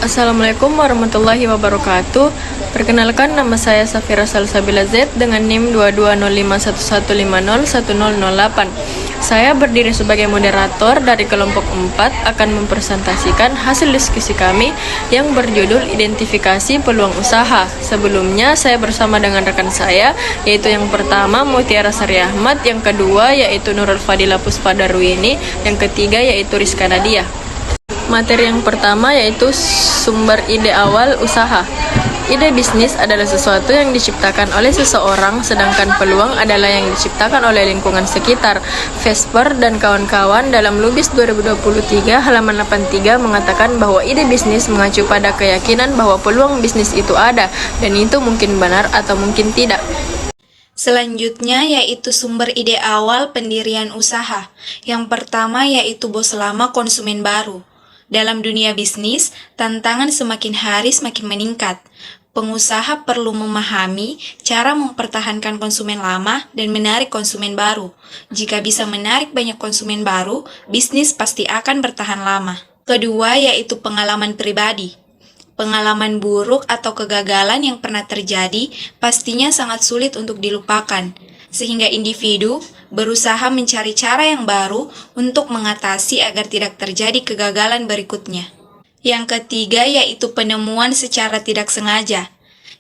Assalamualaikum warahmatullahi wabarakatuh. Perkenalkan, nama saya Safira Salsabila Z dengan NIM 220511501008. Saya berdiri sebagai moderator dari kelompok 4 akan mempresentasikan hasil diskusi kami yang berjudul Identifikasi Peluang Usaha. Sebelumnya saya bersama dengan rekan saya, yaitu yang pertama Mutiara Sari Ahmad, yang kedua yaitu Nurul Fadila Puspadarwini, yang ketiga yaitu Rizka Nadia. Materi yang pertama yaitu sumber ide awal usaha. Ide bisnis adalah sesuatu yang diciptakan oleh seseorang, sedangkan peluang adalah yang diciptakan oleh lingkungan sekitar. Vesper dan kawan-kawan dalam Lubis 2023 halaman 83 mengatakan bahwa ide bisnis mengacu pada keyakinan bahwa peluang bisnis itu ada, dan itu mungkin benar atau mungkin tidak. Selanjutnya yaitu sumber ide awal pendirian usaha. Yang pertama yaitu bos lama konsumen baru. Dalam dunia bisnis, tantangan semakin hari semakin meningkat. Pengusaha perlu memahami cara mempertahankan konsumen lama dan menarik konsumen baru. Jika bisa menarik banyak konsumen baru, bisnis pasti akan bertahan lama. Kedua yaitu pengalaman pribadi. Pengalaman buruk atau kegagalan yang pernah terjadi pastinya sangat sulit untuk dilupakan, sehingga individu berusaha mencari cara yang baru untuk mengatasi agar tidak terjadi kegagalan berikutnya. Yang ketiga yaitu penemuan secara tidak sengaja.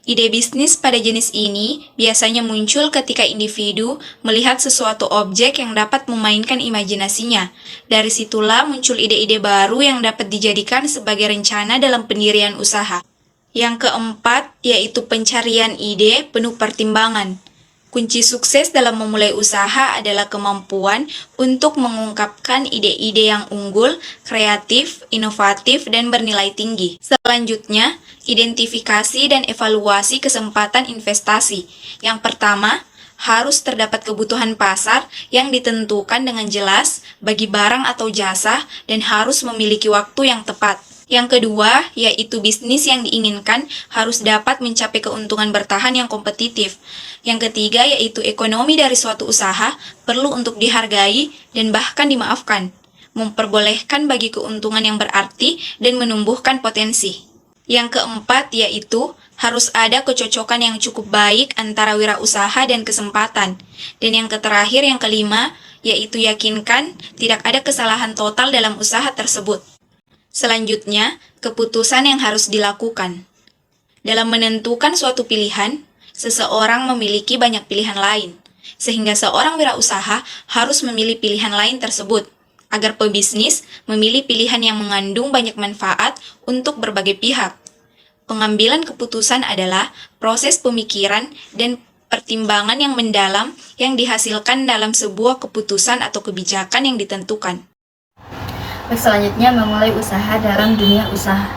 Ide bisnis pada jenis ini biasanya muncul ketika individu melihat sesuatu objek yang dapat memainkan imajinasinya. Dari situlah muncul ide-ide baru yang dapat dijadikan sebagai rencana dalam pendirian usaha. Yang keempat yaitu pencarian ide penuh pertimbangan. Kunci sukses dalam memulai usaha adalah kemampuan untuk mengungkapkan ide-ide yang unggul, kreatif, inovatif, dan bernilai tinggi. Selanjutnya, identifikasi dan evaluasi kesempatan investasi. Yang pertama, harus terdapat kebutuhan pasar yang ditentukan dengan jelas bagi barang atau jasa dan harus memiliki waktu yang tepat. Yang kedua, yaitu bisnis yang diinginkan harus dapat mencapai keuntungan bertahan yang kompetitif. Yang ketiga, yaitu ekonomi dari suatu usaha perlu untuk dihargai dan bahkan dimaafkan, memperbolehkan bagi keuntungan yang berarti dan menumbuhkan potensi. Yang keempat, yaitu harus ada kecocokan yang cukup baik antara wirausaha dan kesempatan. Dan yang terakhir, yang kelima, yaitu yakinkan tidak ada kesalahan total dalam usaha tersebut. Selanjutnya, keputusan yang harus dilakukan. Dalam menentukan suatu pilihan, seseorang memiliki banyak pilihan lain, sehingga seorang wirausaha harus memilih pilihan lain tersebut, agar pebisnis memilih pilihan yang mengandung banyak manfaat untuk berbagai pihak. Pengambilan keputusan adalah proses pemikiran dan pertimbangan yang mendalam yang dihasilkan dalam sebuah keputusan atau kebijakan yang ditentukan. Selanjutnya, memulai usaha dalam dunia usaha.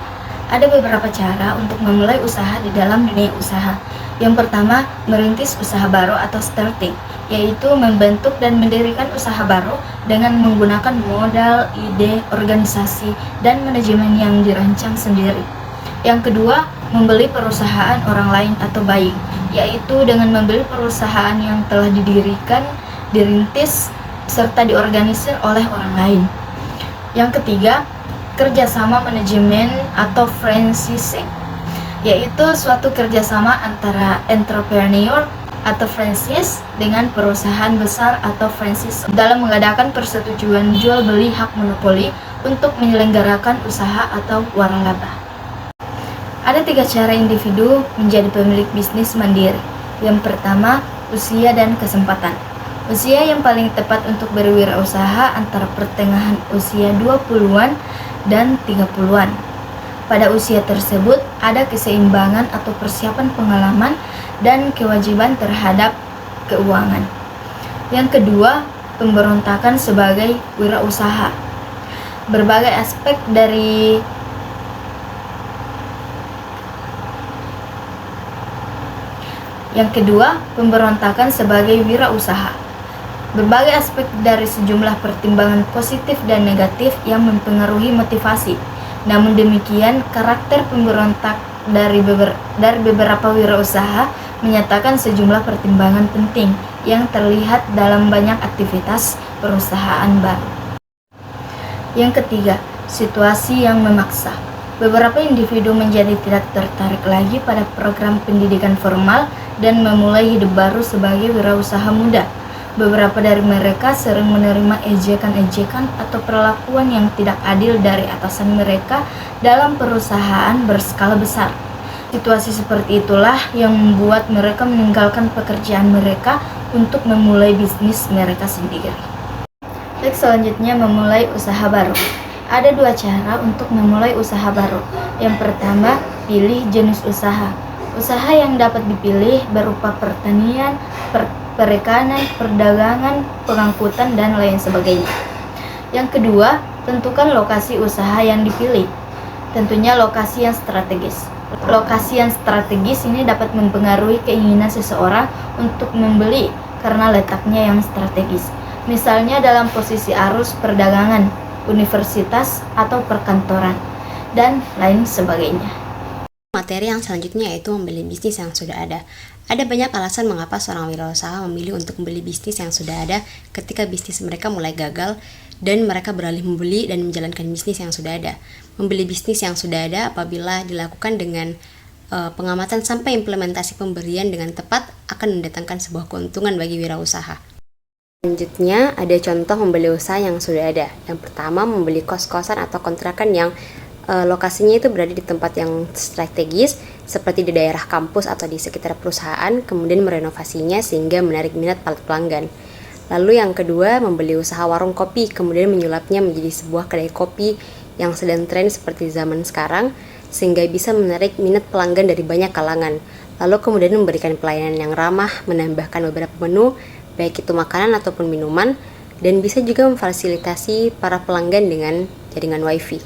Ada beberapa cara untuk memulai usaha di dalam dunia usaha. Yang pertama, merintis usaha baru atau starting, yaitu membentuk dan mendirikan usaha baru dengan menggunakan modal, ide, organisasi, dan manajemen yang dirancang sendiri. Yang kedua, membeli perusahaan orang lain atau buying, yaitu dengan membeli perusahaan yang telah didirikan, dirintis, serta diorganisir oleh orang lain. Yang ketiga, kerjasama manajemen atau franchising, yaitu suatu kerjasama antara entrepreneur atau franchise dengan perusahaan besar atau franchise dalam mengadakan persetujuan jual beli hak monopoli untuk menyelenggarakan usaha atau waralaba. Ada 3 cara individu menjadi pemilik bisnis mandiri. Yang pertama, usia dan kesempatan. Usia yang paling tepat untuk berwirausaha antara pertengahan usia 20-an dan 30-an. Pada usia tersebut, ada keseimbangan atau persiapan pengalaman dan kewajiban terhadap keuangan. Yang kedua, pemberontakan sebagai wirausaha. Berbagai aspek dari Yang kedua, pemberontakan sebagai wirausaha. Berbagai aspek dari sejumlah pertimbangan positif dan negatif yang mempengaruhi motivasi. Namun demikian, karakter pemberontak dari beberapa wirausaha menyatakan sejumlah pertimbangan penting yang terlihat dalam banyak aktivitas perusahaan baru. Yang ketiga, situasi yang memaksa. Beberapa individu menjadi tidak tertarik lagi pada program pendidikan formal dan memulai hidup baru sebagai wirausaha muda. Beberapa dari mereka sering menerima ejekan-ejekan atau perlakuan yang tidak adil dari atasan mereka dalam perusahaan berskala besar. Situasi seperti itulah yang membuat mereka meninggalkan pekerjaan mereka untuk memulai bisnis mereka sendiri. Next, selanjutnya memulai usaha baru. Ada dua cara untuk memulai usaha baru. Yang pertama, pilih jenis usaha. Usaha yang dapat dipilih berupa pertanian, perikanan, perdagangan, pengangkutan, dan lain sebagainya. Yang kedua, tentukan lokasi usaha yang dipilih. Tentunya lokasi yang strategis. Lokasi yang strategis ini dapat mempengaruhi keinginan seseorang untuk membeli karena letaknya yang strategis. Misalnya dalam posisi arus perdagangan, universitas, atau perkantoran, dan lain sebagainya. Materi yang selanjutnya yaitu membeli bisnis yang sudah ada. Ada banyak alasan mengapa seorang wirausaha memilih untuk membeli bisnis yang sudah ada ketika bisnis mereka mulai gagal dan mereka beralih membeli dan menjalankan bisnis yang sudah ada. Membeli bisnis yang sudah ada apabila dilakukan dengan pengamatan sampai implementasi pemberian dengan tepat akan mendatangkan sebuah keuntungan bagi wirausaha. Selanjutnya ada contoh membeli usaha yang sudah ada. Yang pertama, membeli kos-kosan atau kontrakan yang lokasinya itu berada di tempat yang strategis seperti di daerah kampus atau di sekitar perusahaan, kemudian merenovasinya sehingga menarik minat pelanggan. Lalu yang kedua, membeli usaha warung kopi, kemudian menyulapnya menjadi sebuah kedai kopi yang sedang tren seperti zaman sekarang sehingga bisa menarik minat pelanggan dari banyak kalangan. Lalu kemudian memberikan pelayanan yang ramah, menambahkan beberapa menu baik itu makanan ataupun minuman, dan bisa juga memfasilitasi para pelanggan dengan jaringan wifi.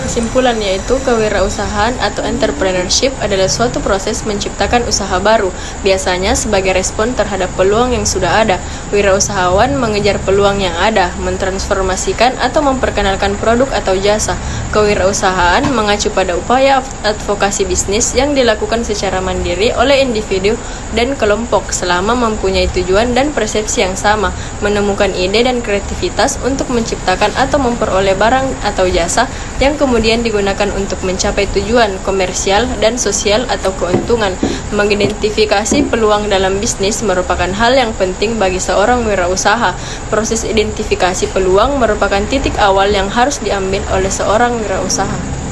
Kesimpulan yaitu kewirausahaan atau entrepreneurship adalah suatu proses menciptakan usaha baru, biasanya sebagai respon terhadap peluang yang sudah ada. Wirausahawan mengejar peluang yang ada, mentransformasikan atau memperkenalkan produk atau jasa. Kewirausahaan mengacu pada upaya advokasi bisnis yang dilakukan secara mandiri oleh individu dan kelompok selama mempunyai tujuan dan persepsi yang sama, menemukan ide dan kreativitas untuk menciptakan atau memperoleh barang atau jasa yang kemudian digunakan untuk mencapai tujuan komersial dan sosial atau keuntungan. Mengidentifikasi peluang dalam bisnis merupakan hal yang penting bagi seorang wirausaha. Proses identifikasi peluang merupakan titik awal yang harus diambil oleh seorang wirausaha.